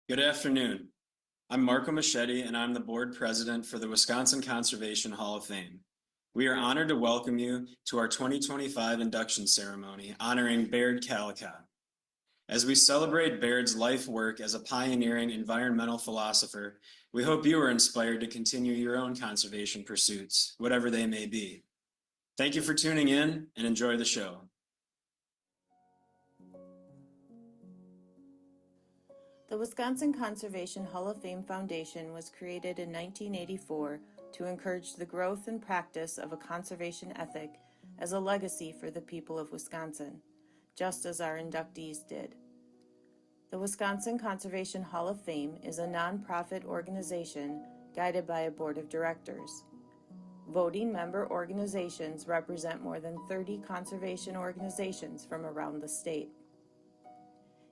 Good afternoon. I'm Marco Machete, and I'm the board president for the Wisconsin Conservation Hall of Fame. We are honored to welcome you to our 2025 induction ceremony honoring Baird Callicott. As we celebrate Baird's life work as a pioneering environmental philosopher, we hope you are inspired to continue your own conservation pursuits, whatever they may be. Thank you for tuning in and enjoy the show. The Wisconsin Conservation Hall of Fame Foundation was created in 1984 to encourage the growth and practice of a conservation ethic as a legacy for the people of Wisconsin, just as our inductees did. The Wisconsin Conservation Hall of Fame is a nonprofit organization guided by a board of directors. Voting member organizations represent more than 30 conservation organizations from around the state.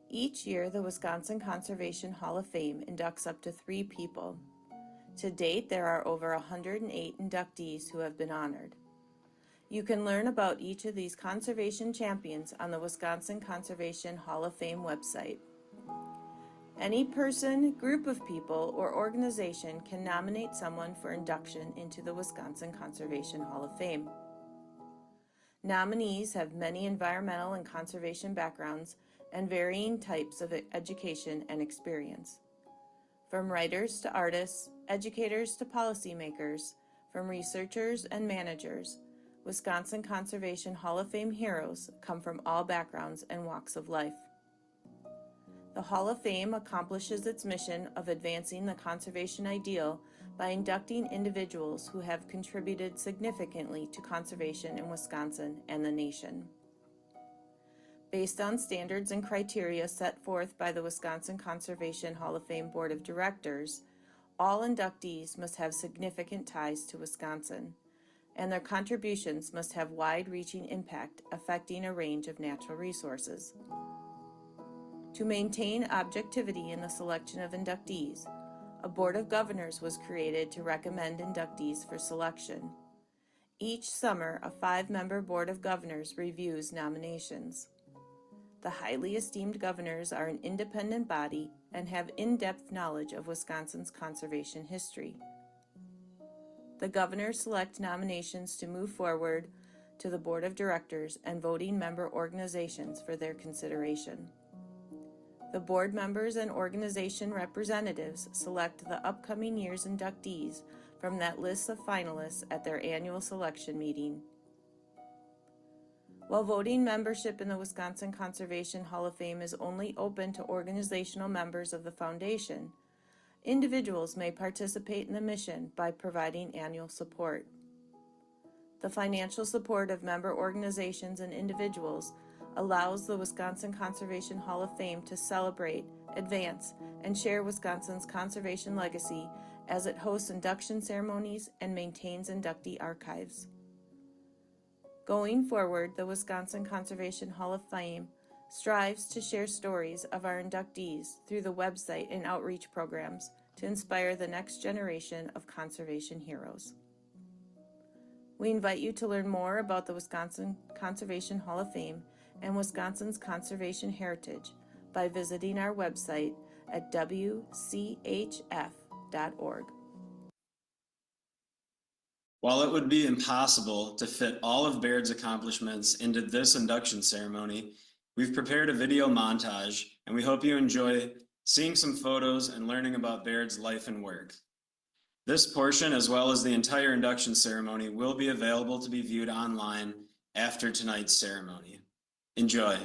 Each year, the Wisconsin Conservation Hall of Fame inducts up to 3 people. To date, there are over 108 inductees who have been honored. You can learn about each of these conservation champions on the Wisconsin Conservation Hall of Fame website. Any person, group of people, or organization can nominate someone for induction into the Wisconsin Conservation Hall of Fame. Nominees have many environmental and conservation backgrounds and varying types of education and experience. From writers to artists, educators to policymakers, from researchers and managers, Wisconsin Conservation Hall of Fame heroes come from all backgrounds and walks of life. The Hall of Fame accomplishes its mission of advancing the conservation ideal by inducting individuals who have contributed significantly to conservation in Wisconsin and the nation. Based on standards and criteria set forth by the Wisconsin Conservation Hall of Fame Board of Directors, all inductees must have significant ties to Wisconsin, and their contributions must have wide-reaching impact affecting a range of natural resources. To maintain objectivity in the selection of inductees, a Board of Governors was created to recommend inductees for selection. Each summer, a 5-member Board of Governors reviews nominations. The highly esteemed governors are an independent body and have in-depth knowledge of Wisconsin's conservation history. The governors select nominations to move forward to the Board of Directors and voting member organizations for their consideration. The board members and organization representatives select the upcoming year's inductees from that list of finalists at their annual selection meeting. While voting membership in the Wisconsin Conservation Hall of Fame is only open to organizational members of the foundation, individuals may participate in the mission by providing annual support. The financial support of member organizations and individuals allows the Wisconsin Conservation Hall of Fame to celebrate, advance, and share Wisconsin's conservation legacy as it hosts induction ceremonies and maintains inductee archives. Going forward, the Wisconsin Conservation Hall of Fame strives to share stories of our inductees through the website and outreach programs to inspire the next generation of conservation heroes. We invite you to learn more about the Wisconsin Conservation Hall of Fame and Wisconsin's conservation heritage by visiting our website at wchf.org. While it would be impossible to fit all of Baird's accomplishments into this induction ceremony, we've prepared a video montage, and we hope you enjoy seeing some photos and learning about Baird's life and work. This portion, as well as the entire induction ceremony, will be available to be viewed online after tonight's ceremony. Enjoy.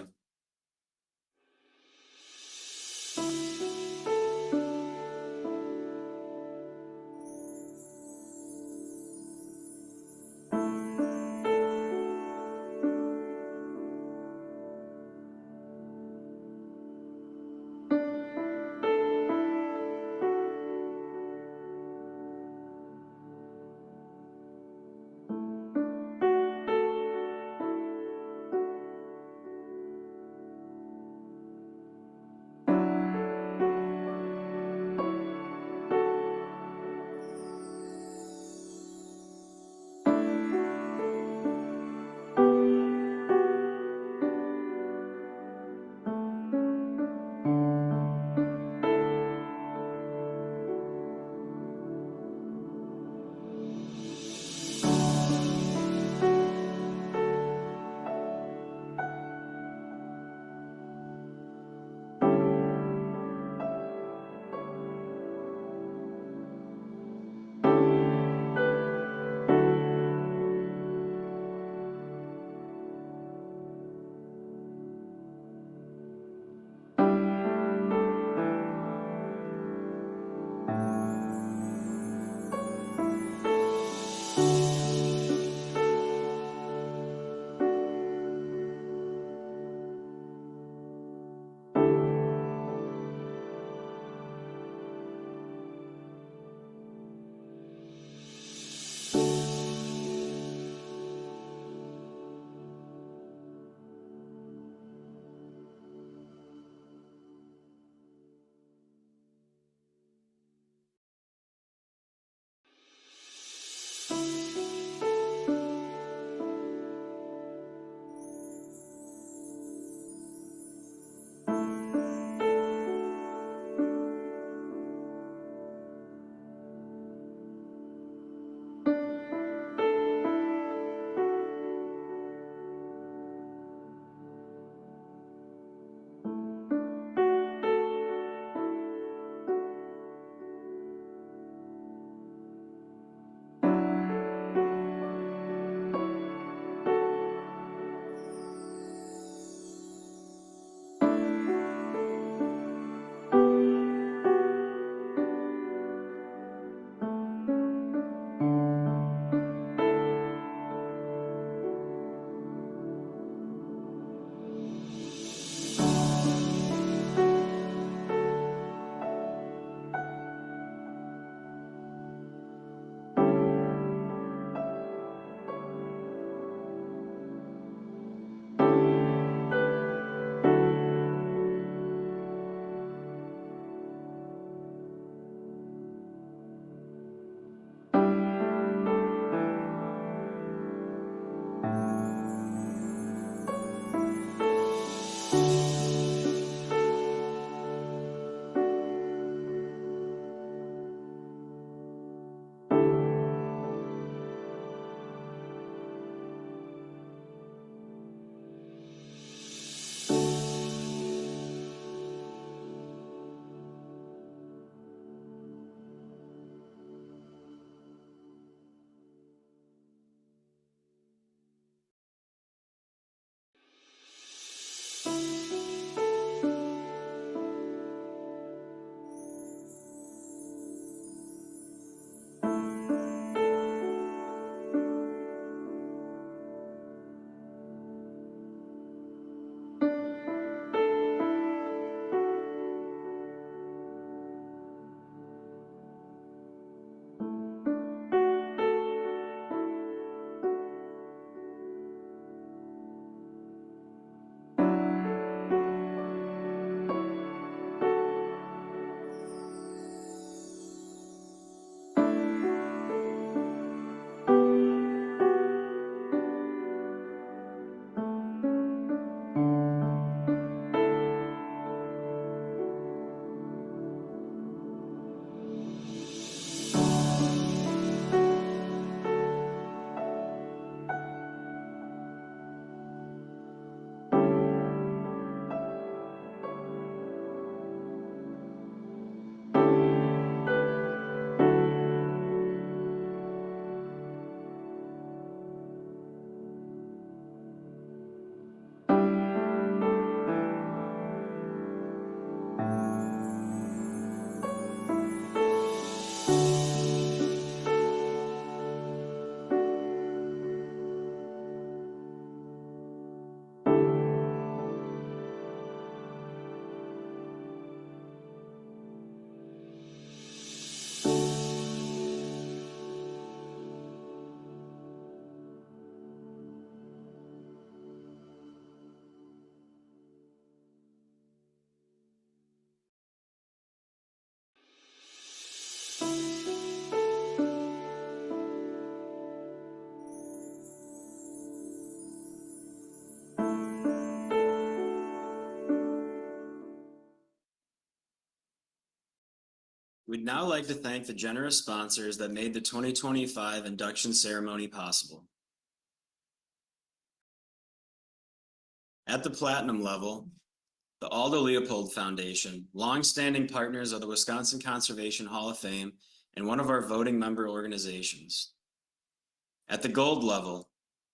We'd now like to thank the generous sponsors that made the 2025 induction ceremony possible. At the platinum level, the Aldo Leopold Foundation, longstanding partners of the Wisconsin Conservation Hall of Fame and one of our voting member organizations. At the gold level,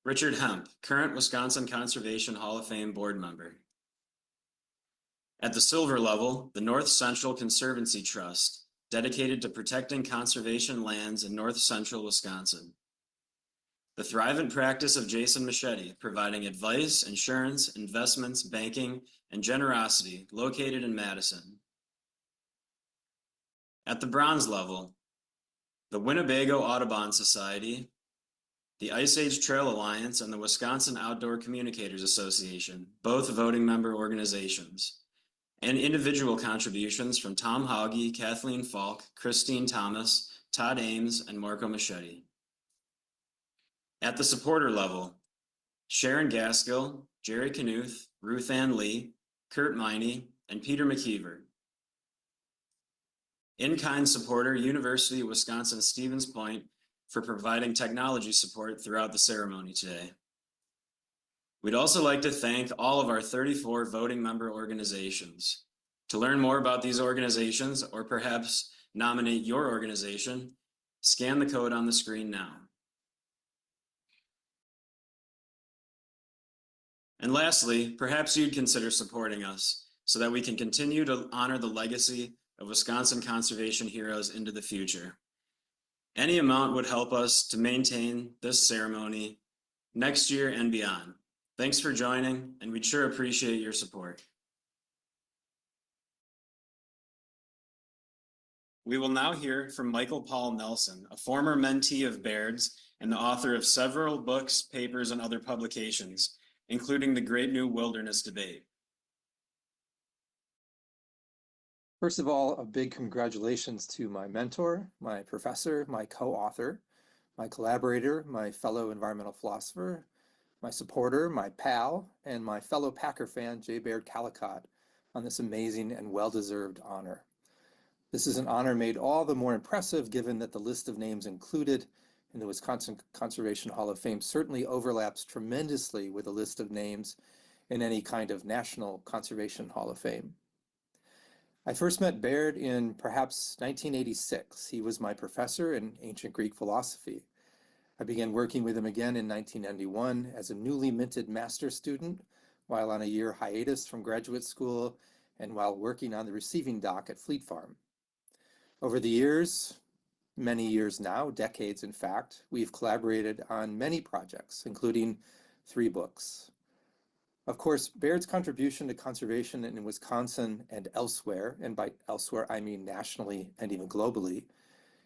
Richard Hemp, current Wisconsin Conservation Hall of Fame board member. At the silver level, the North Central Conservancy Trust, dedicated to protecting conservation lands in north central Wisconsin. The Thrivent practice of Jason Machete, providing advice, insurance, investments, banking, and generosity, located in Madison. At the bronze level, the Winnebago Audubon Society, the Ice Age Trail Alliance, and the Wisconsin Outdoor Communicators Association, both voting member organizations, and individual contributions from Tom Hauge, Kathleen Falk, Christine Thomas, Todd Ames, and Marco Machete. At the supporter level, Sharon Gaskill, Jerry Knuth, Ruth Ann Lee, Kurt Miney, and Peter McKeever. In-kind supporter, University of Wisconsin-Stevens Point, for providing technology support throughout the ceremony today. We'd also like to thank all of our 34 voting member organizations. To learn more about these organizations, or perhaps nominate your organization, scan the code on the screen now. And lastly, perhaps you'd consider supporting us so that we can continue to honor the legacy of Wisconsin conservation heroes into the future. Any amount would help us to maintain this ceremony next year and beyond. Thanks for joining, and we'd sure appreciate your support. We will now hear from Michael Paul Nelson, a former mentee of Baird's and the author of several books, papers, and other publications, including The Great New Wilderness Debate. First of all, a big congratulations to my mentor, my professor, my co-author, my collaborator, my fellow environmental philosopher, my supporter, my pal, and my fellow Packer fan, J. Baird Callicott, on this amazing and well-deserved honor. This is an honor made all the more impressive given that the list of names included in the Wisconsin Conservation Hall of Fame certainly overlaps tremendously with a list of names in any kind of National Conservation Hall of Fame. I first met Baird in perhaps 1986. He was my professor in ancient Greek philosophy. I began working with him again in 1991 as a newly minted master's student while on a year hiatus from graduate school and while working on the receiving dock at Fleet Farm. Over the years, many years now, decades in fact, we've collaborated on many projects, including 3 books. Of course, Baird's contribution to conservation in Wisconsin and elsewhere, and by elsewhere I mean nationally and even globally,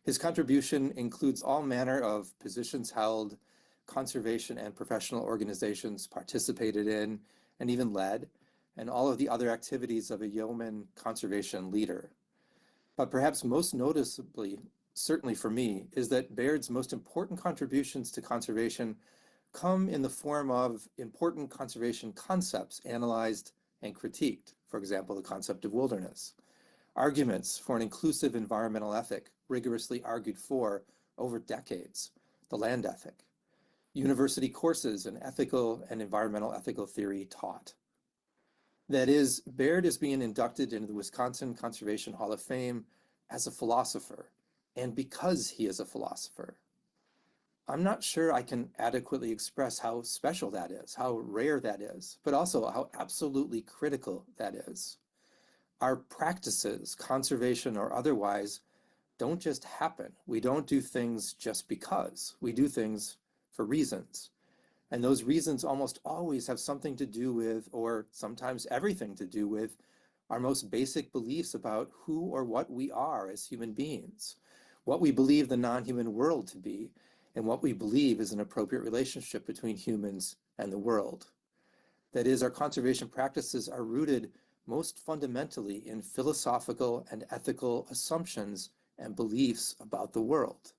his contribution includes all manner of positions held, conservation and professional organizations participated in and even led, and all of the other activities of a yeoman conservation leader. But perhaps most noticeably, certainly for me, is that Baird's most important contributions to conservation come in the form of important conservation concepts analyzed and critiqued, for example, the concept of wilderness. Arguments for an inclusive environmental ethic, rigorously argued for over decades, the land ethic. University courses in ethical and environmental ethical theory taught. That is, Baird is being inducted into the Wisconsin Conservation Hall of Fame as a philosopher, and because he is a philosopher. I'm not sure I can adequately express how special that is, how rare that is, but also how absolutely critical that is. Our practices, conservation or otherwise, don't just happen. We don't do things just because. We do things for reasons. And those reasons almost always have something to do with, or sometimes everything to do with, our most basic beliefs about who or what we are as human beings, what we believe the non-human world to be, and what we believe is an appropriate relationship between humans and the world. That is, our conservation practices are rooted most fundamentally in philosophical and ethical assumptions and beliefs about the world.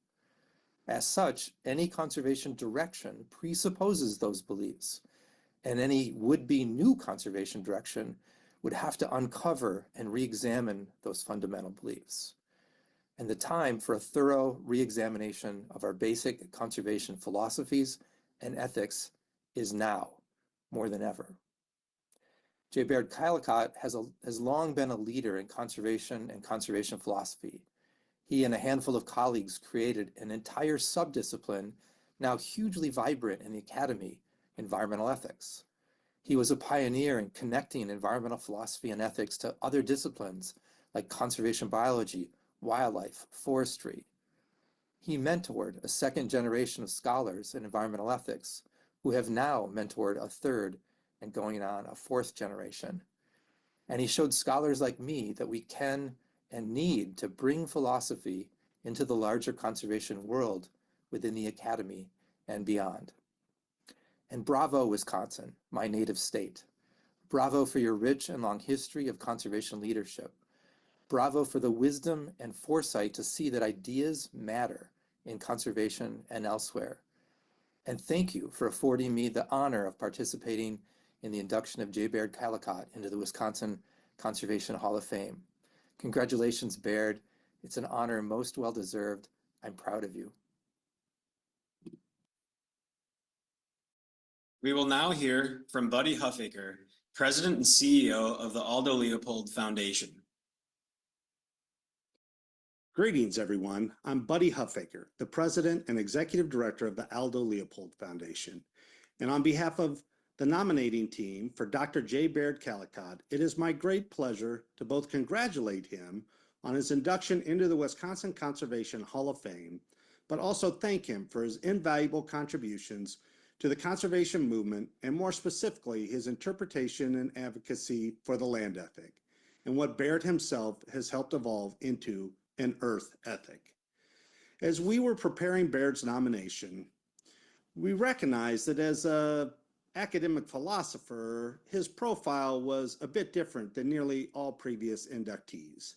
As such, any conservation direction presupposes those beliefs, and any would-be new conservation direction would have to uncover and re-examine those fundamental beliefs. and the time for a thorough re-examination of our basic conservation philosophies and ethics is now, more than ever. J. Baird Callicott has long been a leader in conservation and conservation philosophy. He and a handful of colleagues created an entire subdiscipline, now hugely vibrant in the academy, environmental ethics. He was a pioneer in connecting environmental philosophy and ethics to other disciplines like conservation biology, wildlife, forestry. He mentored a second generation of scholars in environmental ethics who have now mentored a third and going on a fourth generation. And he showed scholars like me that we can and need to bring philosophy into the larger conservation world within the academy and beyond. And bravo, Wisconsin, my native state. Bravo for your rich and long history of conservation leadership. Bravo for the wisdom and foresight to see that ideas matter in conservation and elsewhere. And thank you for affording me the honor of participating in the induction of J. Baird Callicott into the Wisconsin Conservation Hall of Fame. Congratulations, Baird. It's an honor most well-deserved. I'm proud of you. We will now hear from Buddy Huffaker, President and CEO of the Aldo Leopold Foundation. Greetings, everyone. I'm Buddy Huffaker, the President and Executive Director of the Aldo Leopold Foundation. And on behalf of the nominating team for Dr. J. Baird Callicott, it is my great pleasure to both congratulate him on his induction into the Wisconsin Conservation Hall of Fame, but also thank him for his invaluable contributions to the conservation movement, and more specifically, his interpretation and advocacy for the land ethic, and what Baird himself has helped evolve into an earth ethic. As we were preparing Baird's nomination, we recognized that as an academic philosopher, his profile was a bit different than nearly all previous inductees.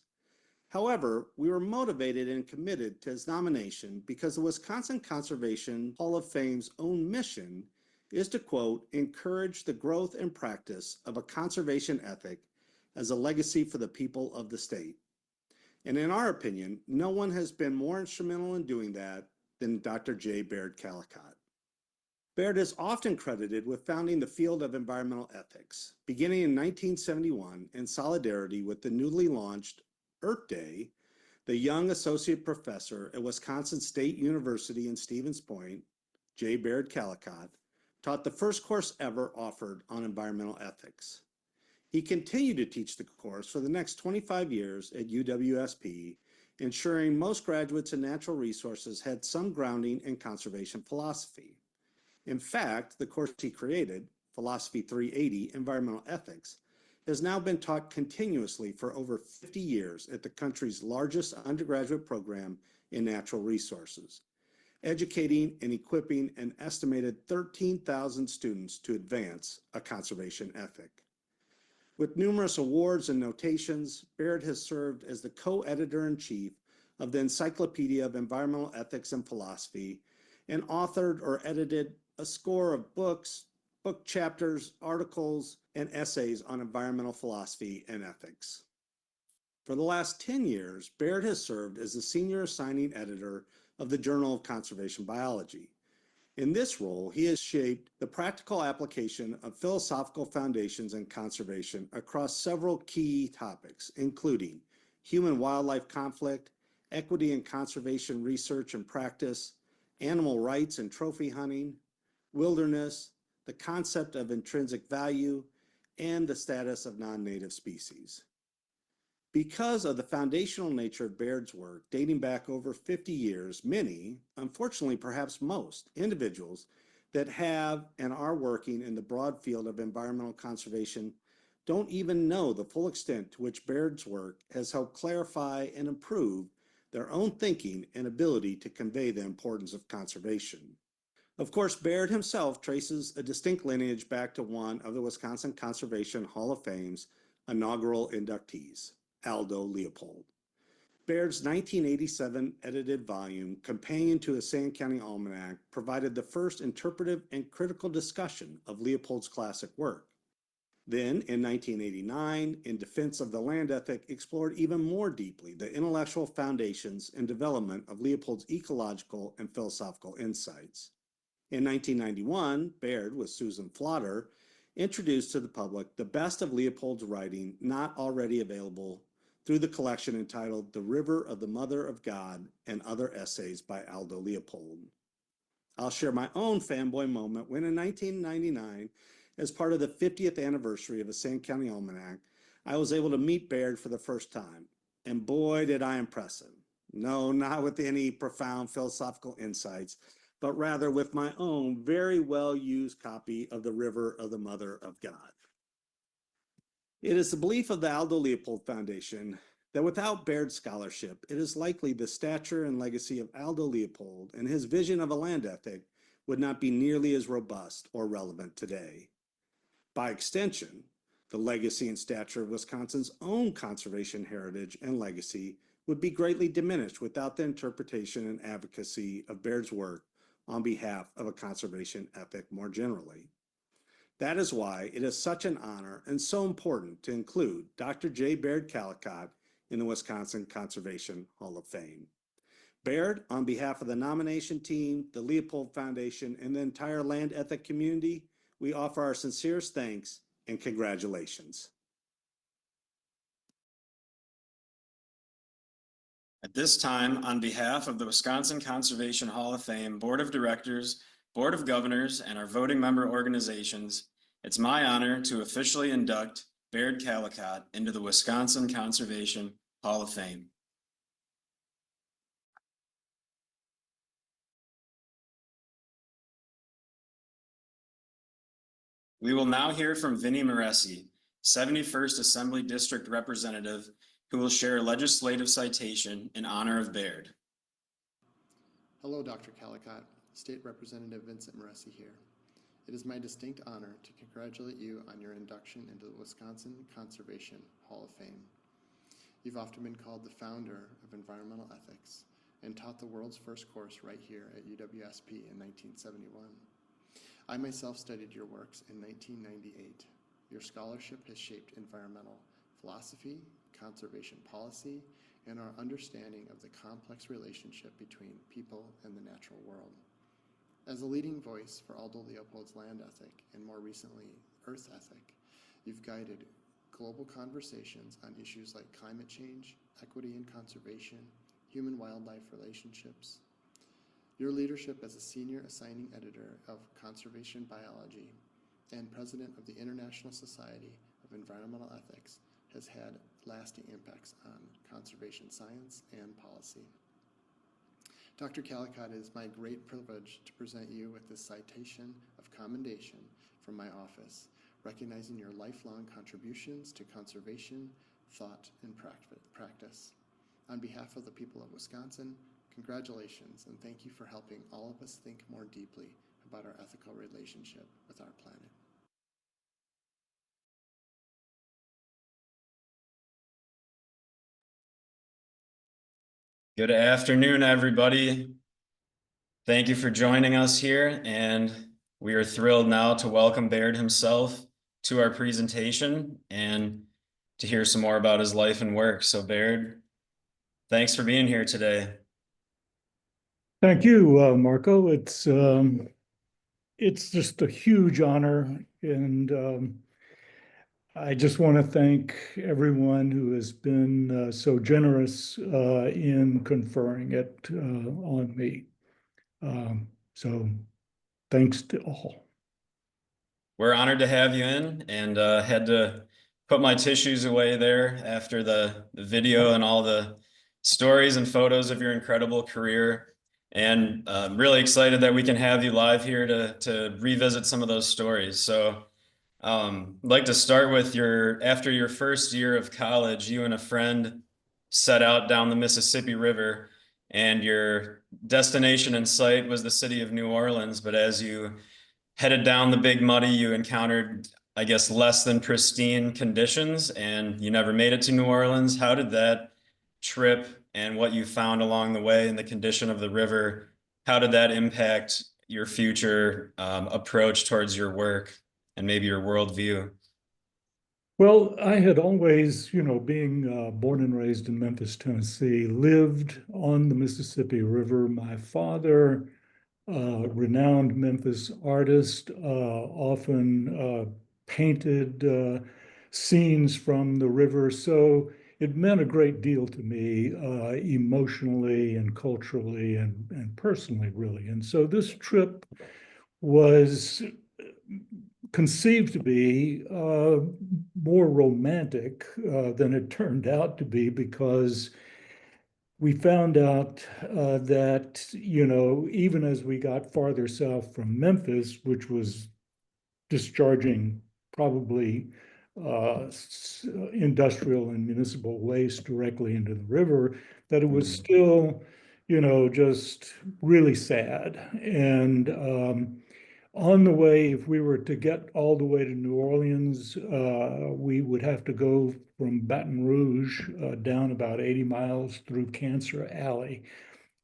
However, we were motivated and committed to his nomination because the Wisconsin Conservation Hall of Fame's own mission is to, quote, encourage the growth and practice of a conservation ethic as a legacy for the people of the state. And in our opinion, no one has been more instrumental in doing that than Dr. J. Baird Callicott. Baird is often credited with founding the field of environmental ethics, beginning in 1971 in solidarity with the newly launched Earth Day. The young associate professor at Wisconsin State University in Stevens Point, J. Baird Callicott, taught the first course ever offered on environmental ethics. He continued to teach the course for the next 25 years at UWSP, ensuring most graduates in natural resources had some grounding in conservation philosophy. In fact, the course he created, Philosophy 380, Environmental Ethics, has now been taught continuously for over 50 years at the country's largest undergraduate program in natural resources, educating and equipping an estimated 13,000 students to advance a conservation ethic. With numerous awards and notations, Baird has served as the co-editor-in-chief of the Encyclopedia of Environmental Ethics and Philosophy and authored or edited a score of books, book chapters, articles, and essays on environmental philosophy and ethics. For the last 10 years, Baird has served as the senior assigning editor of the Journal of Conservation Biology. In this role, he has shaped the practical application of philosophical foundations in conservation across several key topics, including human-wildlife conflict, equity in conservation research and practice, animal rights and trophy hunting, wilderness, the concept of intrinsic value, and the status of non-native species. Because of the foundational nature of Baird's work dating back over 50 years, many, unfortunately perhaps most, individuals that have and are working in the broad field of environmental conservation don't even know the full extent to which Baird's work has helped clarify and improve their own thinking and ability to convey the importance of conservation. Of course, Baird himself traces a distinct lineage back to one of the Wisconsin Conservation Hall of Fame's inaugural inductees, Aldo Leopold. Baird's 1987 edited volume, companion to his Sand County Almanac, provided the first interpretive and critical discussion of Leopold's classic work. Then in 1989, In Defense of the Land Ethic, explored even more deeply the intellectual foundations and development of Leopold's ecological and philosophical insights. In 1991, Baird, with Susan Flotter, introduced to the public the best of Leopold's writing not already available through the collection entitled The River of the Mother of God and Other Essays by Aldo Leopold. I'll share my own fanboy moment when in 1999, as part of the 50th anniversary of the St. County Almanac, I was able to meet Baird for the first time. And boy, did I impress him. No, not with any profound philosophical insights, but rather with my own very well-used copy of The River of the Mother of God. It is the belief of the Aldo Leopold Foundation that without Baird's scholarship, it is likely the stature and legacy of Aldo Leopold and his vision of a land ethic would not be nearly as robust or relevant today. By extension, the legacy and stature of Wisconsin's own conservation heritage and legacy would be greatly diminished without the interpretation and advocacy of Baird's work on behalf of a conservation ethic more generally. That is why it is such an honor and so important to include Dr. J. Baird Callicott in the Wisconsin Conservation Hall of Fame. Baird, on behalf of the nomination team, the Leopold Foundation, and the entire land ethic community, we offer our sincerest thanks and congratulations. At this time, on behalf of the Wisconsin Conservation Hall of Fame Board of Directors, Board of Governors, and our voting member organizations, it's my honor to officially induct Baird Callicott into the Wisconsin Conservation Hall of Fame. We will now hear from Vinnie Moresi, 71st Assembly District Representative, who will share a legislative citation in honor of Baird. Hello, Dr. Callicott. State Representative Vincent Moresi here. It is my distinct honor to congratulate you on your induction into the Wisconsin Conservation Hall of Fame. You've often been called the founder of environmental ethics and taught the world's first course right here at UWSP in 1971. I myself studied your works in 1998. Your scholarship has shaped environmental philosophy, conservation policy, and our understanding of the complex relationship between people and the natural world. As a leading voice for Aldo Leopold's land ethic and more recently earth ethic, you've guided global conversations on issues like climate change, equity and conservation, human-wildlife relationships. Your leadership as a senior assigning editor of Conservation Biology and president of the International Society of Environmental Ethics has had lasting impacts on conservation science and policy. Dr. Callicott, it is my great privilege to present you with this citation of commendation from my office, recognizing your lifelong contributions to conservation, thought, and practice. On behalf of the people of Wisconsin, congratulations, and thank you for helping all of us think more deeply about our ethical relationship with our planet. Good afternoon, everybody. Thank you for joining us here, and we are thrilled now to welcome Baird himself to our presentation and to hear some more about his life and work. So Baird, thanks for being here today. Thank you, Marco. It's just a huge honor, and I just want to thank everyone who has been so generous in conferring it on me. So thanks to all. We're honored to have you in, and had to put my tissues away there after the video and all the stories and photos of your incredible career. And I'm really excited that we can have you live here to revisit some of those stories. So I'd like to start with after your first year of college, you and a friend set out down the Mississippi River, and your destination in sight was the city of New Orleans. But as you headed down the Big Muddy, you encountered, I guess, less than pristine conditions, and you never made it to New Orleans. How did that trip and what you found along the way and the condition of the river, how did that impact your future approach towards your work and maybe your worldview? Well, I had always, being born and raised in Memphis, Tennessee, lived on the Mississippi River. My father, renowned Memphis artist, often painted scenes from the river. So it meant a great deal to me emotionally and culturally and personally, really. And so this trip was conceived to be more romantic than it turned out to be, because we found out that, even as we got farther south from Memphis, which was discharging probably industrial and municipal waste directly into the river, that it was still, just really sad. And on the way, if we were to get all the way to New Orleans, we would have to go from Baton Rouge down about 80 miles through Cancer Alley.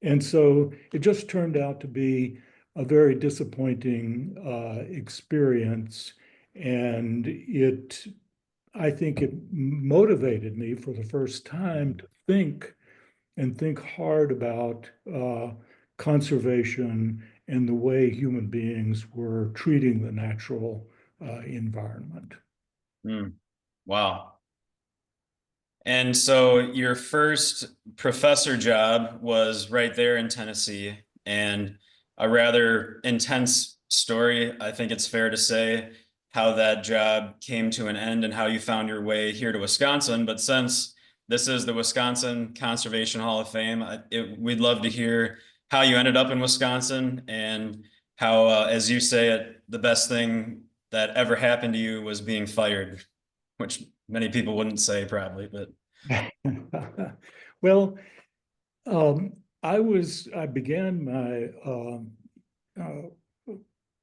And so it just turned out to be a very disappointing experience. And I think it motivated me for the first time to think hard about conservation and the way human beings were treating the natural environment. Mm. Wow. And so your first professor job was right there in Tennessee, and a rather intense story. I think it's fair to say how that job came to an end and how you found your way here to Wisconsin. But since this is the Wisconsin Conservation Hall of Fame, we'd love to hear how you ended up in Wisconsin and how, as you say it, the best thing that ever happened to you was being fired, which many people wouldn't say probably, but. Well, I began my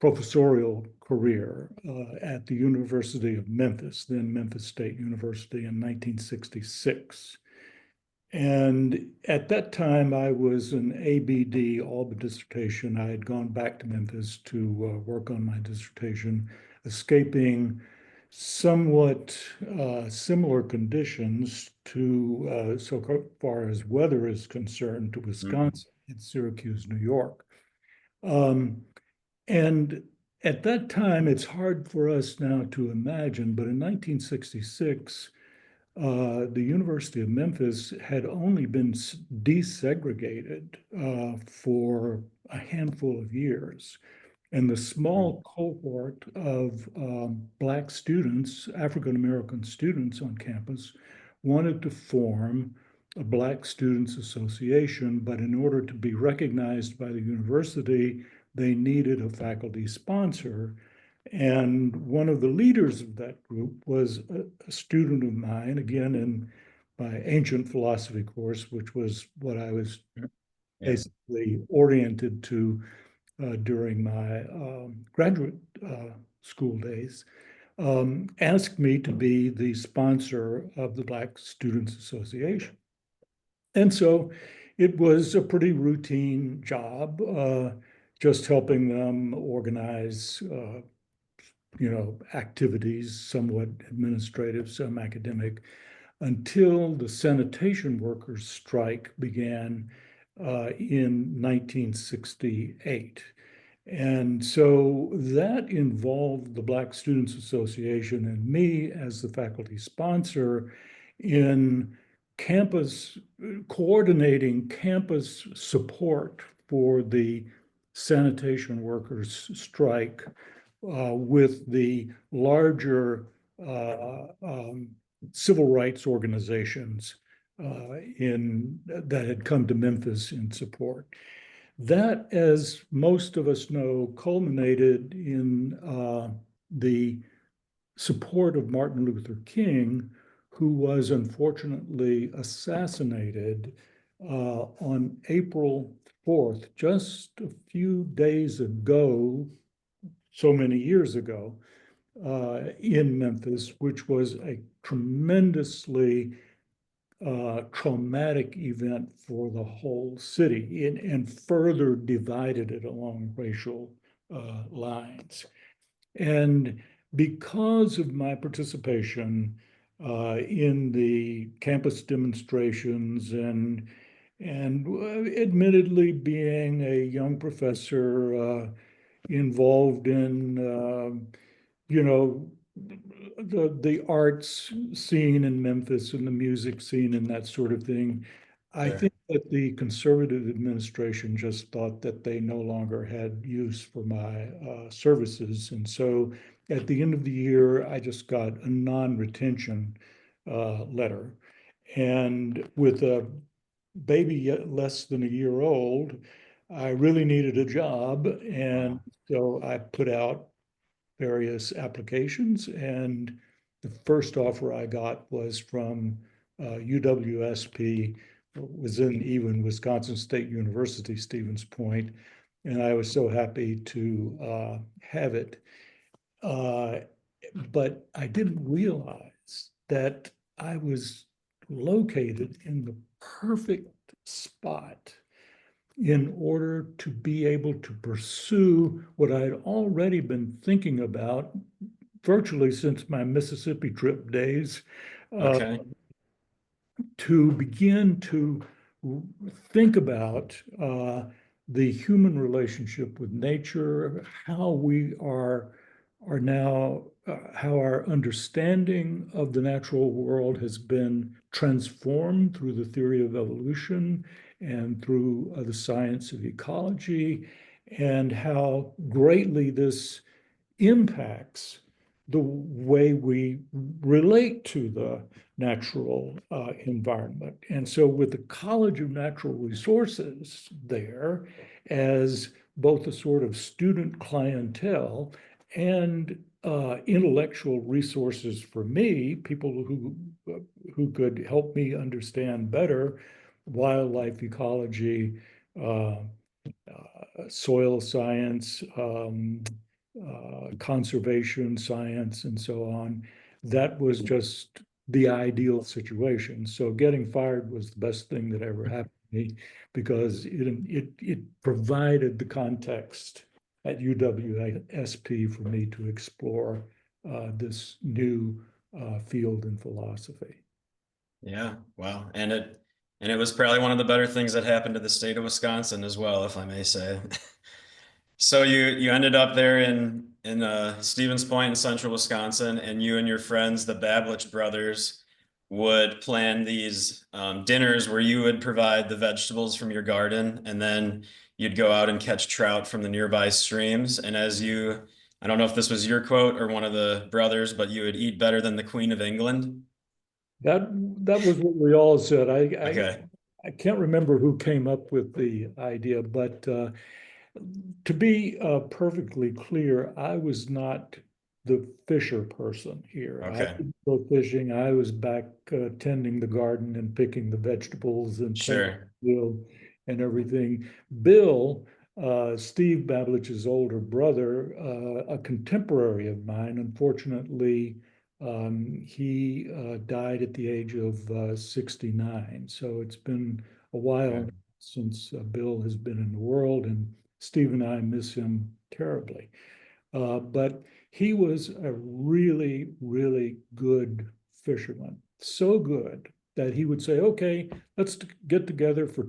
professorial career at the University of Memphis, then Memphis State University, in 1966. And at that time, I was an ABD, all but dissertation. I had gone back to Memphis to work on my dissertation, escaping somewhat similar conditions to, so far as weather is concerned, to Wisconsin in Syracuse, New York. And at that time, it's hard for us now to imagine, but in 1966, the University of Memphis had only been desegregated for a handful of years. And the small cohort of Black students, African American students on campus, wanted to form a Black Students Association, but in order to be recognized by the university, they needed a faculty sponsor. And one of the leaders of that group was a student of mine, again in my ancient philosophy course, which was what I was basically oriented to during my graduate school days, asked me to be the sponsor of the Black Students Association. And so it was a pretty routine job, just helping them organize activities, somewhat administrative, some academic, until the sanitation workers' strike began in 1968. And so that involved the Black Students Association and me as the faculty sponsor in coordinating campus support for the sanitation workers' strike with the larger civil rights organizations that had come to Memphis in support. That, as most of us know, culminated in the support of Martin Luther King, who was unfortunately assassinated on April 4th, just a few days ago, so many years ago, in Memphis, which was a tremendously traumatic event for the whole city and further divided it along racial lines. And because of my participation in the campus demonstrations and admittedly being a young professor involved in you know the arts scene in Memphis and the music scene and that sort of thing. I Sure. think that the conservative administration just thought that they no longer had use for my services. And so at the end of the year, I just got a non-retention letter. And with a baby yet less than a year old, I really needed a job. And Wow. so I put out various applications, and the first offer I got was from UWSP, was in even Wisconsin State University, Stevens Point, and I was so happy to have it. Uh, but I didn't realize that I was located in the perfect spot in order to be able to pursue what I had already been thinking about virtually since my Mississippi trip days, uh, Okay. to begin to think about the human relationship with nature, how we are now, how our understanding of the natural world has been transformed through the theory of evolution and through the science of ecology, and how greatly this impacts the way we relate to the natural environment. And so with the College of Natural Resources there as both a sort of student clientele and intellectual resources for me, people who could help me understand better wildlife ecology, soil science, conservation science, and so on. That was just the ideal situation. So getting fired was the best thing that ever happened to me because it provided the context at UWSP for me to explore this new field in philosophy. Yeah. Wow. And it was probably one of the better things that happened to the state of Wisconsin as well, if I may say. So you ended up there in Stevens Point in central Wisconsin, and you and your friends, the Bablich brothers, would plan these dinners where you would provide the vegetables from your garden, and then you'd go out and catch trout from the nearby streams. And I don't know if this was your quote or one of the brothers, but you would eat better than the Queen of England. That that was what we all said. Okay. I can't remember who came up with the idea, but to be perfectly clear, I was not the fisher person here. I Okay. didn't go fishing. I was back tending the garden and picking the vegetables and tending Sure. the field and everything. Bill, Steve Bablich's older brother, a contemporary of mine, unfortunately, he died at the age of 69. So it's been a while Okay. since Bill has been in the world, and Steve and I miss him terribly. But he was a really, really good fisherman. So good that he would say, okay, let's get together for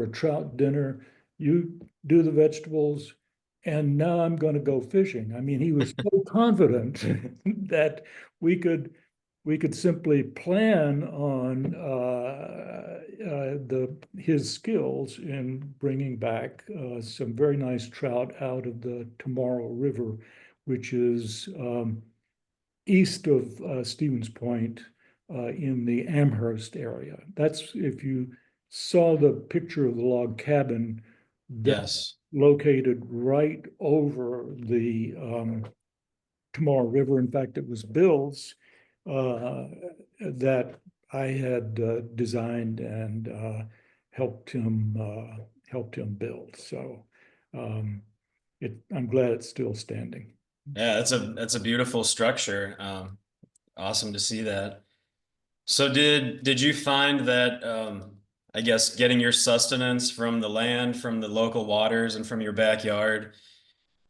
a trout dinner. You do the vegetables, and now I'm going to go fishing. I mean, he was so confident that we could we could simply plan on his skills in bringing back some very nice trout out of the Tomorrow River, which is east of Stevens Point in the Amherst area. That's if you saw the picture of the log cabin that Yes. located right over the Tomorrow River. In fact, it was Bill's uh, that I had designed and helped him build. So um, I'm glad it's still standing. Yeah, that's a beautiful structure. Awesome to see that. So did you find that I guess getting your sustenance from the land, from the local waters, and from your backyard,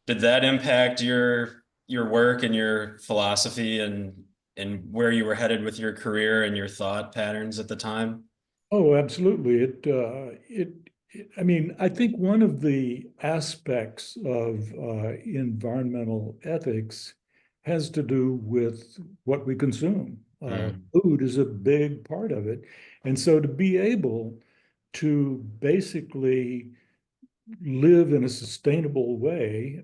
did that impact your your work and your philosophy and where you were headed with your career and your thought patterns at the time? Oh, absolutely. I mean, I think one of the aspects of environmental ethics has to do with what we consume. Mm, Food is a big part of it. And so to be able to basically live in a sustainable way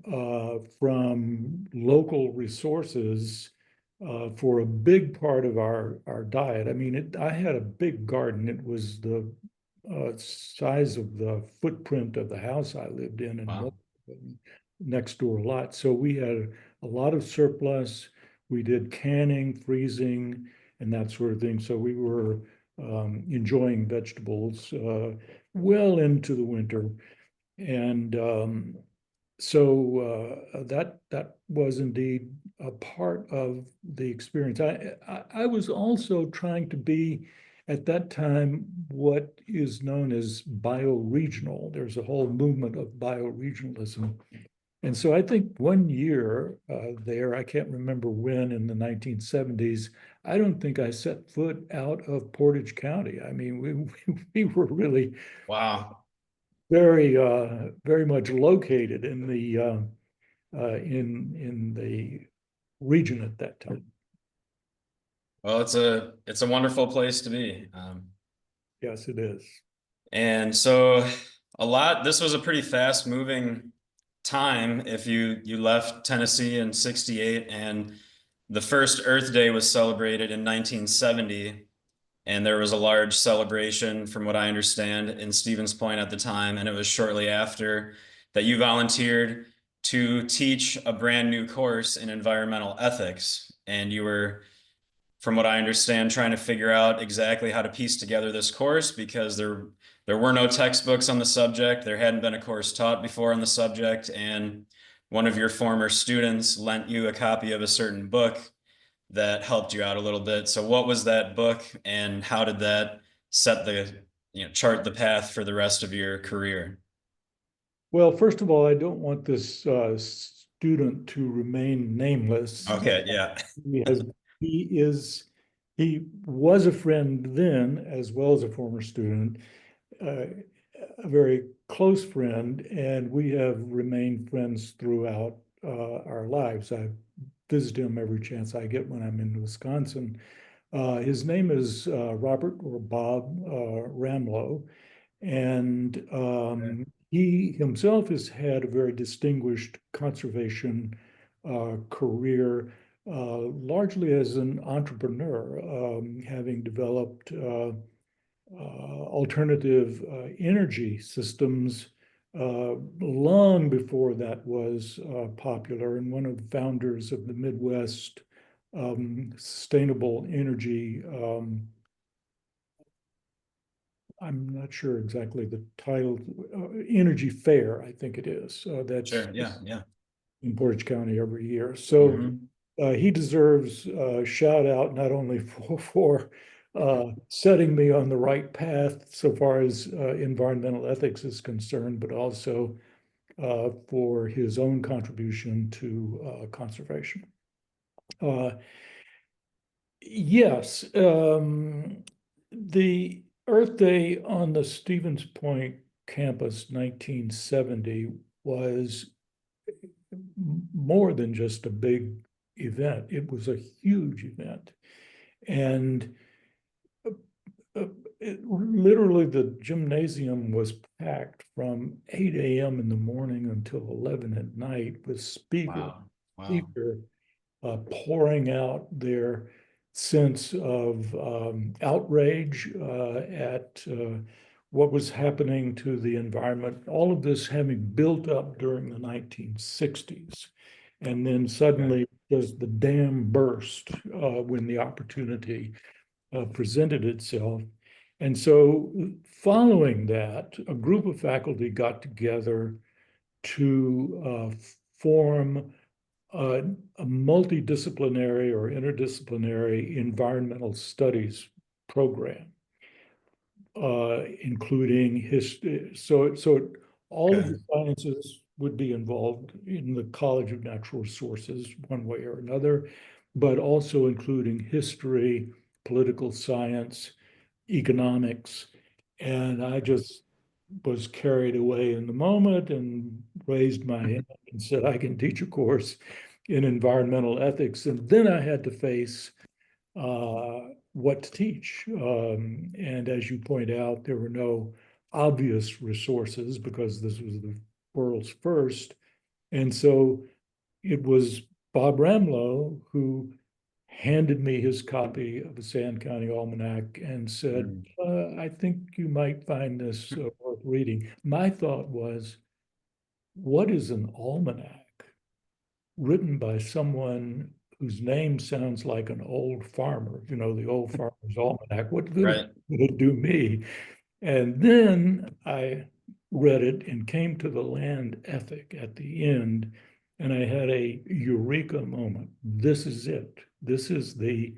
from local resources for a big part of our diet. I mean, I had a big garden. It was the size of the footprint of the house I lived in and more, wow. next door a lot. So we had a lot of surplus. We did canning, freezing, and that sort of thing. So we were enjoying vegetables well into the winter. And so that was indeed a part of the experience. I was also trying to be at that time what is known as bioregional. There's a whole movement of bioregionalism. And so I think one year there, I can't remember when in the 1970s, I don't think I set foot out of Portage County. I mean, we were really Wow. very much located in the in the region at that time. Well, it's a wonderful place to be. Yes, it is. And so this was a pretty fast moving time if you left Tennessee in 68 and the first Earth Day was celebrated in 1970 and there was a large celebration from what I understand in Stevens Point at the time and it was shortly after that you volunteered to teach a brand new course in environmental ethics and you were from what I understand, trying to figure out exactly how to piece together this course because there were no textbooks on the subject. There hadn't been a course taught before on the subject, and one of your former students lent you a copy of a certain book that helped you out a little bit. So what was that book and how did that set chart the path for the rest of your career? Well, first of all, I don't want this student to remain nameless. Okay, yeah. He has, he is, he was a friend then, as well as a former student, uh, a very close friend, and we have remained friends throughout our lives. I visit him every chance I get when I'm in Wisconsin. His name is Robert or Bob Ramlow, and he himself has had a very distinguished conservation career, largely as an entrepreneur, having developed alternative energy systems long before that was popular, and one of the founders of the Midwest Sustainable Energy. I'm not sure exactly the title, Energy Fair, I think it is. That's Sure, yeah, yeah. in Portage County every year. So Mhm. he deserves a shout out not only for setting me on the right path so far as environmental ethics is concerned, but also for his own contribution to conservation. Yes, the Earth Day on the Stevens Point campus 1970 was more than just a big event. It was a huge event. And literally the gymnasium was packed from 8 a.m. in the morning until 11 at night with Wow. Wow. speaker pouring out their sense of outrage at what was happening to the environment, all of this having built up during the 1960s. And then suddenly does the dam burst when the opportunity presented itself. And so following that, a group of faculty got together to form a multidisciplinary or interdisciplinary environmental studies program, including history. So all of Okay. the sciences would be involved in the College of Natural Resources one way or another, but also including history, political science, economics. And I just was carried away in the moment and raised my hand and said, I can teach a course in environmental ethics. And then I had to face what to teach. And as you point out, there were no obvious resources because this was the world's first. And so it was Bob Ramlow who handed me his copy of the Sand County Almanac and said, I think you might find this worth reading. My thought was, what is an almanac written by someone whose name sounds like an old farmer, you know, the old farmer's almanac? What good Right. would it do me? And then I read it and came to the land ethic at the end, and I had a eureka moment. This is it. This is the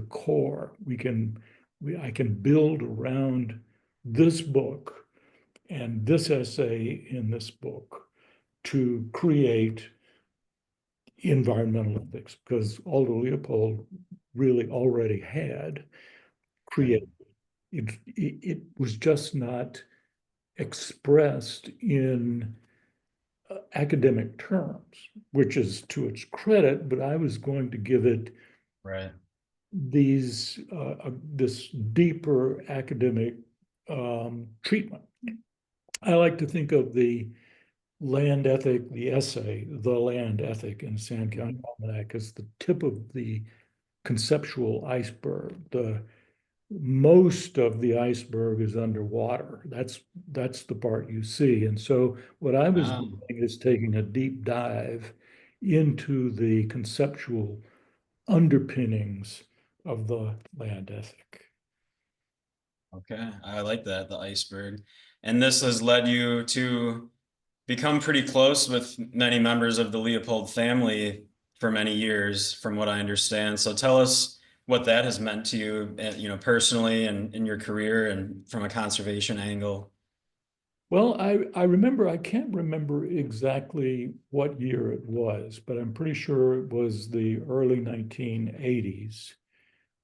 core. I can build around this book and this essay in this book to create environmental ethics, because Aldo Leopold really already had created. It was just not expressed in academic terms, which is to its credit, but I was going to give it Right. this deeper academic treatment. I like to think of the land ethic, the essay, The Land Ethic in Sand County Almanac as the tip of the conceptual iceberg. The most of the iceberg is underwater. That's the part you see. And so what I was doing is taking a deep dive into the conceptual underpinnings of the land ethic. Okay, I like that, the iceberg. And this has led you to become pretty close with many members of the Leopold family for many years, from what I understand. So tell us what that has meant to you, personally and in your career and from a conservation angle. Well, I remember, I can't remember exactly what year it was, but I'm pretty sure it was the early 1980s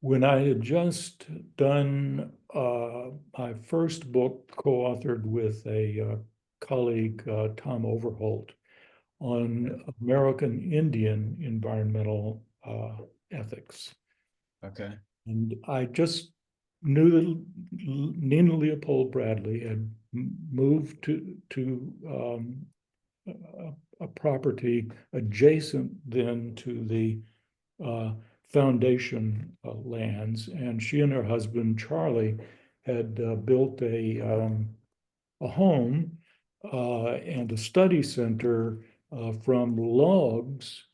when I had just done my first book, co-authored with a colleague, Tom Overholt, on American Indian environmental ethics. Okay. And I just knew that Nina Leopold Bradley had moved to a property adjacent then to the foundation lands, and she and her husband Charlie had built a home and a study center from logs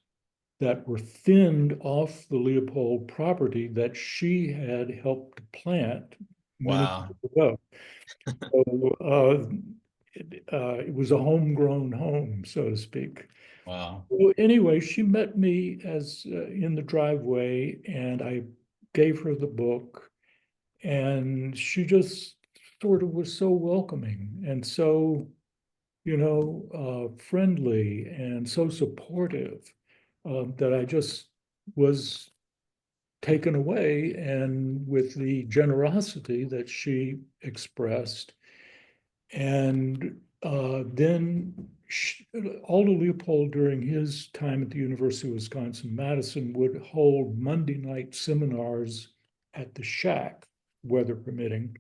that were thinned off the Leopold property that she had helped plant many Wow. years ago. So it was a homegrown home, so to speak. Wow. Well, anyway, she met me as in the driveway, and I gave her the book, and she just sort of was so welcoming and so, friendly and so supportive that I just was taken away, and with the generosity that she expressed. And then Aldo Leopold, during his time at the University of Wisconsin-Madison, would hold Monday night seminars at the shack, weather permitting,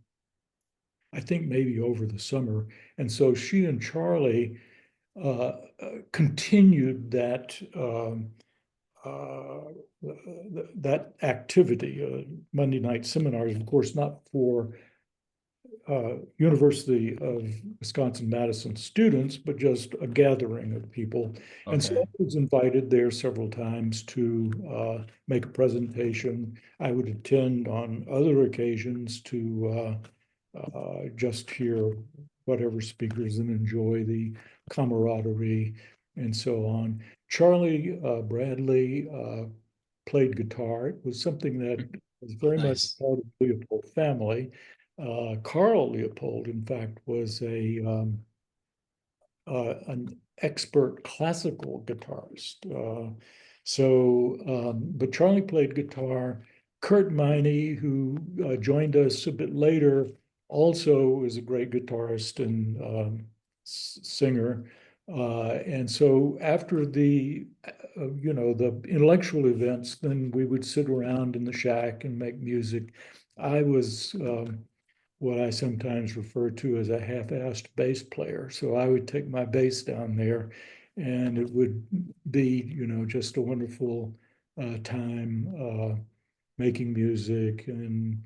I think maybe over the summer. And so she and Charlie continued that that activity, Monday night seminars, of course, not for University of Wisconsin-Madison students, but just a gathering of people. And so Okay. I was invited there several times to make a presentation. I would attend on other occasions to just hear whatever speakers and enjoy the camaraderie and so on. Charlie Bradley played guitar. It was something that was very much Nice. part of the Leopold family. Carl Leopold, in fact, was an expert classical guitarist. But Charlie played guitar. Kurt Miney, who joined us a bit later, also is a great guitarist and singer. And so after the the intellectual events, then we would sit around in the shack and make music. I was what I sometimes refer to as a half-assed bass player. So I would take my bass down there, and it would be, just a wonderful time making music and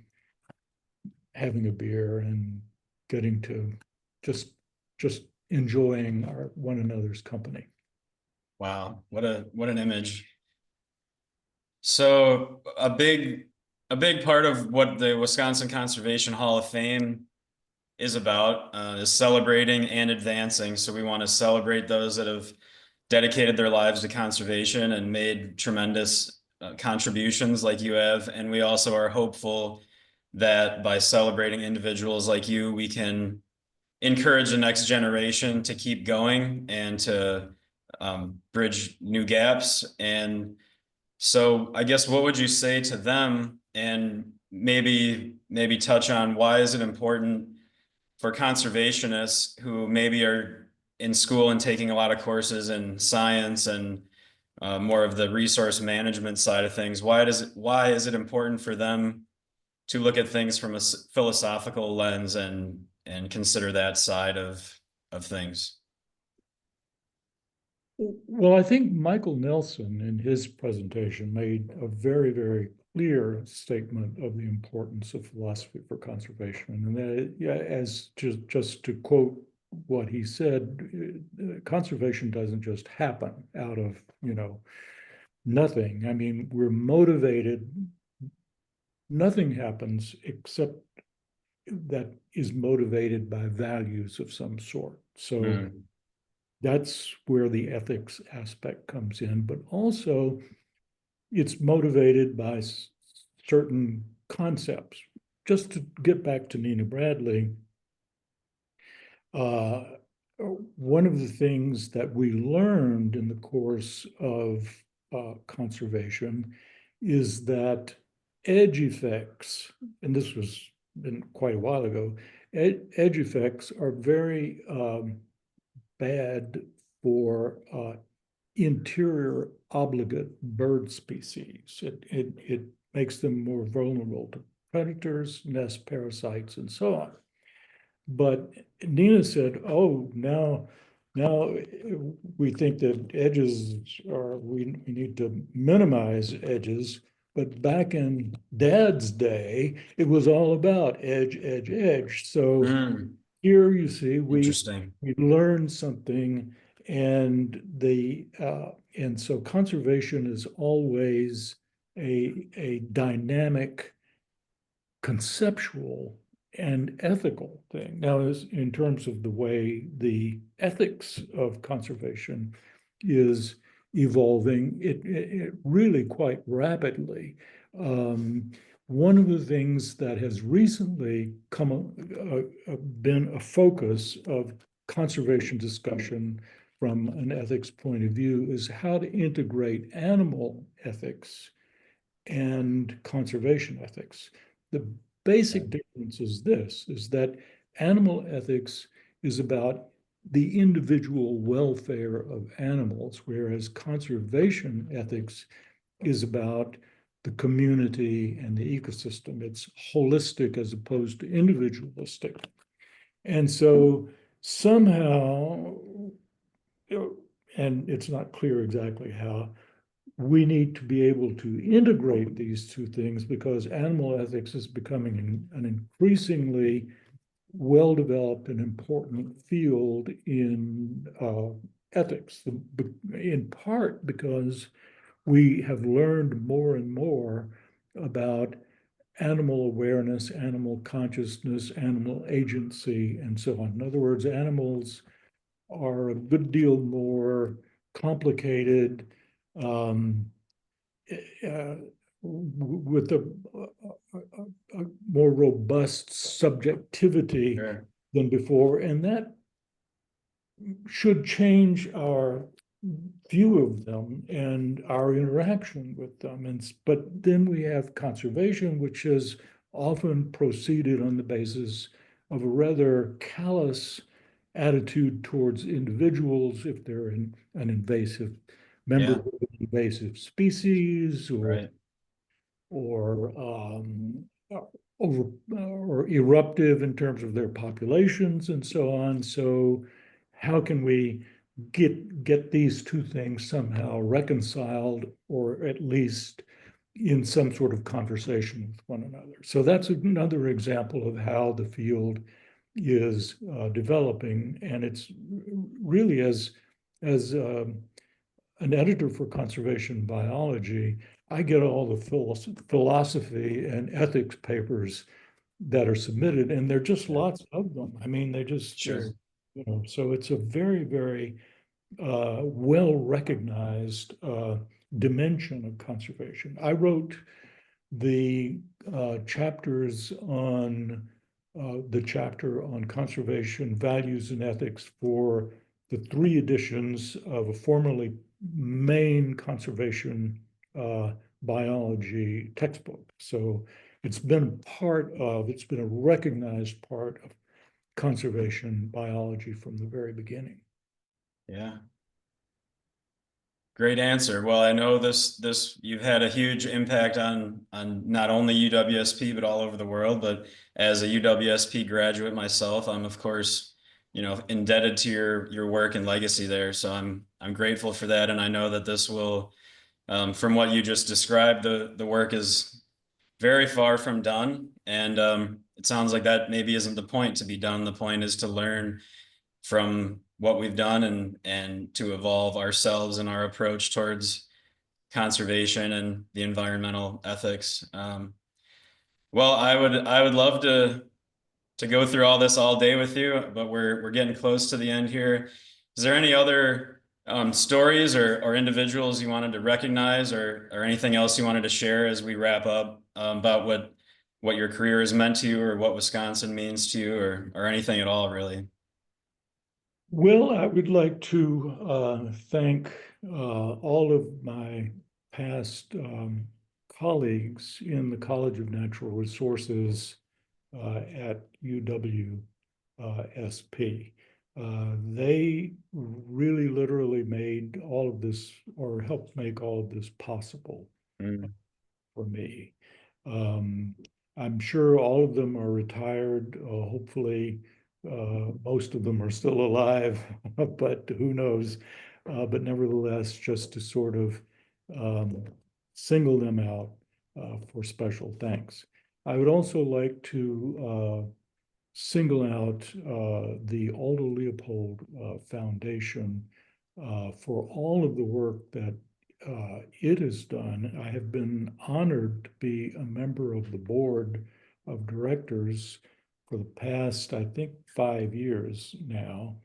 having a beer and getting to just enjoying one another's company. Wow, what an image. So a big part of what the Wisconsin Conservation Hall of Fame is about is celebrating and advancing. So we want to celebrate those that have dedicated their lives to conservation and made tremendous contributions like you have. And we also are hopeful that by celebrating individuals like you, we can encourage the next generation to keep going and to bridge new gaps. And so I guess what would you say to them, and maybe touch on why is it important for conservationists who maybe are in school and taking a lot of courses in science and more of the resource management side of things? Why is it important for them to look at things from a philosophical lens and consider that side of things? Well, I think Michael Nelson in his presentation made a very, very clear statement of the importance of philosophy for conservation. And that, yeah, as just to quote what he said, conservation doesn't just happen out of, nothing. I mean, we're motivated. Nothing happens except that is motivated by values of some sort. So that's where the ethics aspect comes in, but also it's motivated by certain concepts. Just to get back to Nina Bradley, one of the things that we learned in the course of conservation is that edge effects, and this was been quite a while ago, edge effects are very bad for interior obligate bird species. It makes them more vulnerable to predators, nest parasites, and so on. But Nina said, oh, now we think that edges are, we need to minimize edges. But back in Dad's day, it was all about edge, edge, edge. So here you see, we learned something, and so conservation is always a dynamic, conceptual and ethical thing. Now, in terms of the way the ethics of conservation is evolving, it really quite rapidly. One of the things that has recently been a focus of conservation discussion from an ethics point of view is how to integrate animal ethics and conservation ethics. The basic difference is this, is that animal ethics is about the individual welfare of animals, whereas conservation ethics is about the community and the ecosystem. It's holistic as opposed to individualistic. And so somehow, and it's not clear exactly how, we need to be able to integrate these two things because animal ethics is becoming an increasingly well-developed and important field in ethics, in part because we have learned more and more about animal awareness, animal consciousness, animal agency, and so on. In other words, animals are a good deal more complicated, with a more robust subjectivity than before. And that should change our view of them and our interaction with them. But then we have conservation, which has often proceeded on the basis of a rather callous attitude towards individuals if they're an invasive member Yeah. of an invasive species, Right. or over or eruptive in terms of their populations and so on. So how can we get these two things somehow reconciled, or at least in some sort of conversation with one another? So that's another example of how the field is developing, and it's really as an editor for conservation biology, I get all the philosophy and ethics papers that are submitted, and there are just Yeah. lots of them. I mean, they just, Sure. so it's a very, very well-recognized dimension of conservation. I wrote the chapters on the chapter on conservation values and ethics for the 3 editions of a formerly main conservation biology textbook. So it's been it's been a recognized part of conservation biology from the very beginning. Yeah. Great answer. Well, I know you've had a huge impact on not only UWSP but all over the world. But as a UWSP graduate myself, I'm of course, indebted to your work and legacy there. So I'm grateful for that, and I know that this will, from what you just described, the work is very far from done, and it sounds like that maybe isn't the point to be done. The point is to learn from what we've done and to evolve ourselves in our approach towards conservation and the environmental ethics. Well, I would love to go through all this all day with you, but we're getting close to the end here. Is there any other stories or individuals you wanted to recognize, or anything else you wanted to share as we wrap up, about what your career has meant to you, or what Wisconsin means to you, or anything at all, really? Well, I would like to thank all of my past colleagues in the College of Natural Resources at UWSP. They really literally made all of this, or helped make all of this possible Mm. for me. I'm sure all of them are retired. Hopefully, most of them are still alive, but who knows? But nevertheless, just to sort of single them out for special thanks. I would also like to single out the Aldo Leopold Foundation for all of the work that it has done. I have been honored to be a member of the board of directors for the past, I think, 5 years now.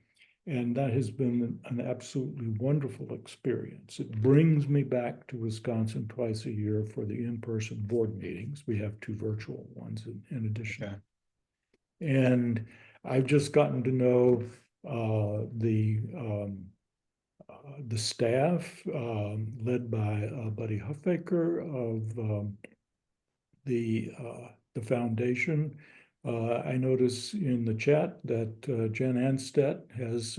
And that has been an absolutely wonderful experience. It brings me back to Wisconsin twice a year for the in-person board meetings. We have 2 virtual ones in addition. Okay. And I've just gotten to know the staff led by Buddy Huffaker of the foundation. I notice in the chat that Jen Anstedt has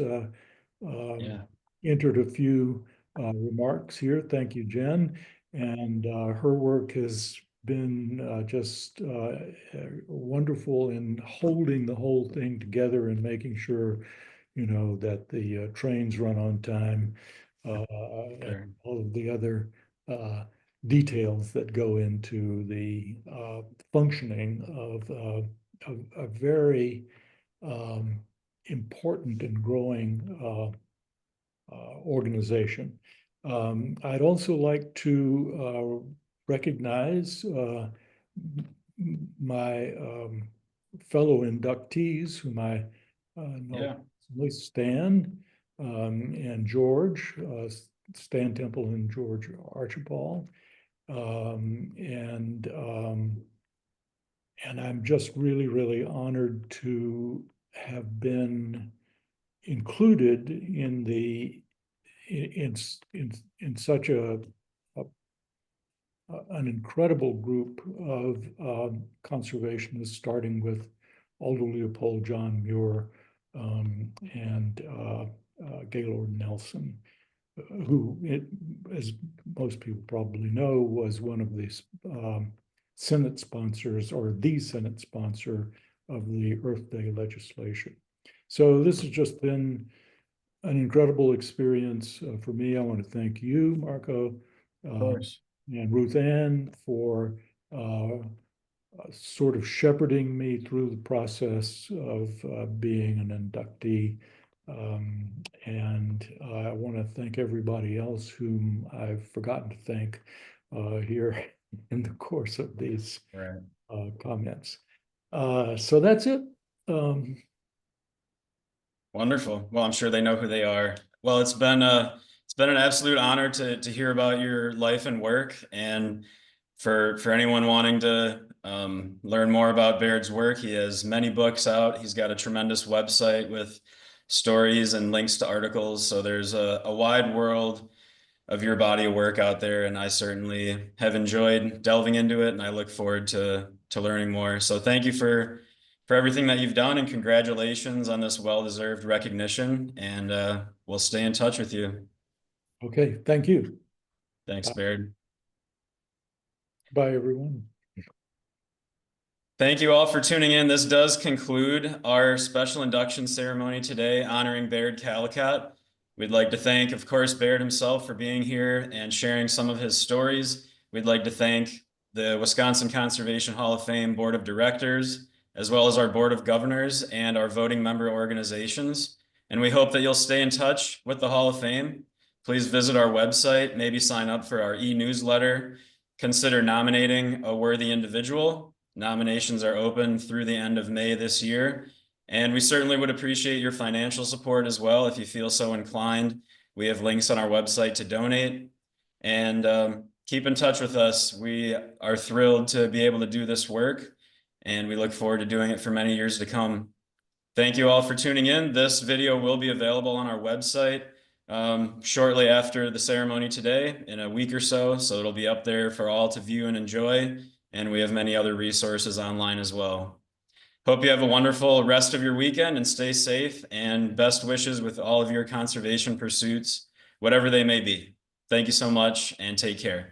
Yeah. entered a few remarks here. Thank you, Jen. And her work has been just wonderful in holding the whole thing together and making sure, that the trains run on time, Sure. and all of the other details that go into the functioning of a very important and growing organization. I'd also like to recognize my fellow inductees, whom I know, Yeah. Stan and George, Stan Temple and George Archibald. And I'm just really, really honored to have been included in such an incredible group of conservationists, starting with Aldo Leopold, John Muir, and Gaylord Nelson, who, as most people probably know, was one of the Senate sponsors, or the Senate sponsor of the Earth Day legislation. So this has just been an incredible experience for me. I want to thank you, Marco, Of course. and Ruth Ann for sort of shepherding me through the process of being an inductee. And I want to thank everybody else whom I've forgotten to thank here in the course of these comments. So that's it. Wonderful. Well, I'm sure they know who they are. Well, it's been an absolute honor to hear about your life and work, and for anyone wanting to learn more about Baird's work, he has many books out. He's got a tremendous website with stories and links to articles. So there's a wide world of your body of work out there, and I certainly have enjoyed delving into it, and I look forward to learning more. So thank you for everything that you've done, and congratulations on this well-deserved recognition, and we'll stay in touch with you. Okay, thank you. Thanks, Baird. Bye, everyone. Thank you all for tuning in. This does conclude our special induction ceremony today honoring Baird Callicott. We'd like to thank, of course, Baird himself for being here and sharing some of his stories. We'd like to thank the Wisconsin Conservation Hall of Fame Board of Directors, as well as our Board of Governors and our voting member organizations. And we hope that you'll stay in touch with the Hall of Fame. Please visit our website, maybe sign up for our e-newsletter, consider nominating a worthy individual. Nominations are open through the end of May this year. And we certainly would appreciate your financial support as well if you feel so inclined. We have links on our website to donate. And keep in touch with us. We are thrilled to be able to do this work, and we look forward to doing it for many years to come. Thank you all for tuning in. This video will be available on our website shortly after the ceremony today, in a week or so. So it'll be up there for all to view and enjoy. And we have many other resources online as well. Hope you have a wonderful rest of your weekend and stay safe, and best wishes with all of your conservation pursuits, whatever they may be. Thank you so much, and take care.